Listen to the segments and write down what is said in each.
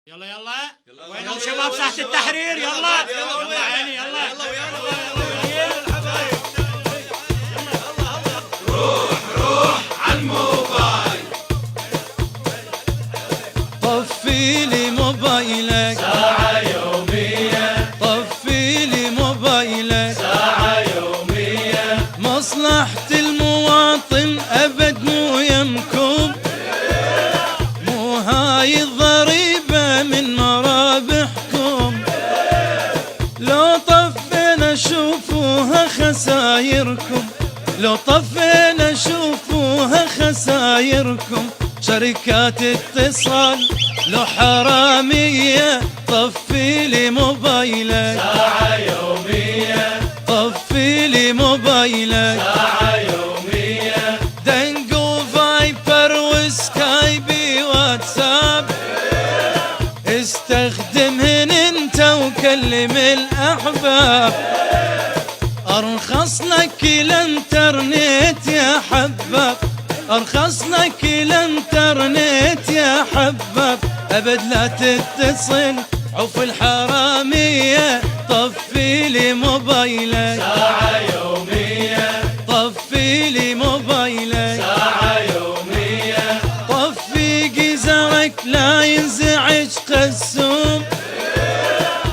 يلا يلا وينهم شباب ساحة التحرير؟ يلا يلا عيني يلا روح عالموبايل طفي لي موبايلك ساعة يومية طفي لي موبايلك ساعة يومية مصلحة المواطن أبد مو يمكم مو هاي الضريبة من مرابحكم لو طفينا شوفوها خسايركم لو طفينا شوفوها خسايركم شركات اتصال لو حرامية طفي لي موبايلك ساعة يومية طفي لي موبايلك ساعة يومية دنقو فايبر وسكايبي واتساب استخدمهن انت وكلم الاحباب ارخص لك الانترنت يا حباب ارخص لك الانترنت يا حباب ابد لا تتصل عوف الحرامية طفي لي موبايلك ساعة يومية طفي لي موبايلك ساعة يومية طفي جزرك لا ينزعج قسوم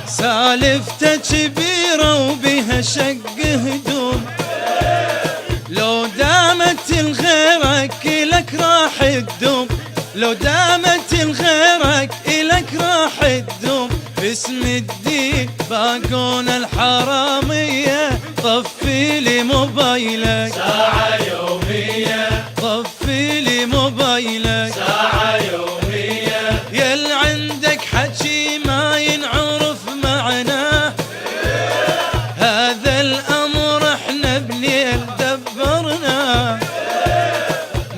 سالفته كبيرة وبها شق هدوم لو دامت الغيرك إلك راح تدوم لو دامت الغيرك إلك راح تدوم باسم الدين باقون الحرامية طفي لي موبايلك ساعة يومية طفي لي موبايلك ساعة يومية يل عندك حكي ما ينعرف معناه هذا الأمر احنا بليل دبرناه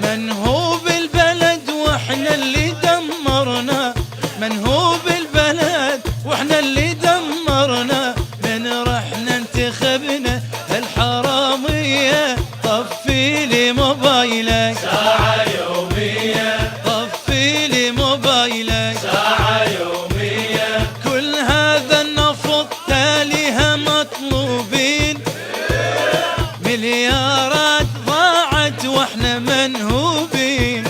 من هو بالبلد واحنا اللي دمرنا من هو بالبلد واحنا اللي دمرنا من رحنا انتخبنا الحرامية طفي لي موبايلك ساعة يومية طفي لي موبايلك ساعة يومية كل هذا النفط تاليها مطلوبين مليارات ضاعت واحنا منهوبين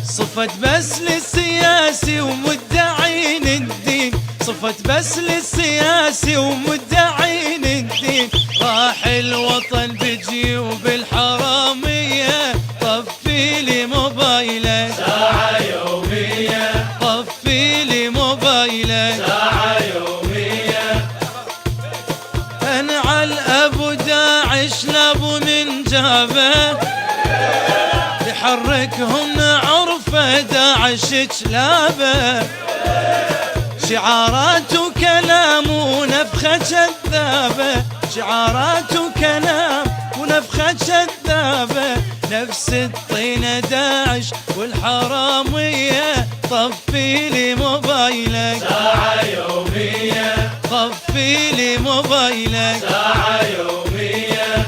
صفت بس للسياسي ومدعين الدين صفت بس للسياسي ومدعين الدين راح الوطن بجيوب الحرامية طفي لي موبايلك ساعة يومية طفي لي موبايلك ساعة يومية انا على ابو داعش لابو من جابه يحركهم عرفه داعش كلابه شعارات وكلام ونفخه كذابه شعارات وكلام ونفخه كذابه نفس الطينه داعش والحراميه طفي لي موبايلك ساعة يومية طفي لي موبايلك ساعة يومية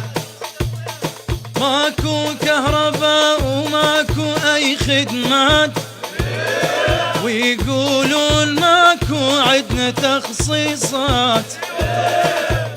ماكو كهرباء وماكو اي خدمات ويقولون ماكو عدنا تخصيصات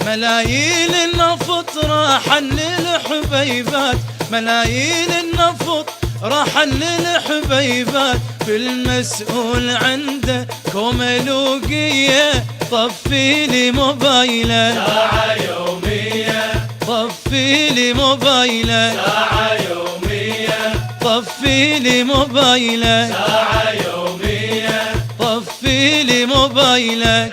ملايين النفط راحن للحبيبات ملايين النفط راحن للحبيبات بالمسؤول عنده كوملوقية طفي لي موبايلك ساعة يومية طفي لي موبايلك ساعة يومية طفي لي موبايلك ساعة يومية طفي لي موبايلك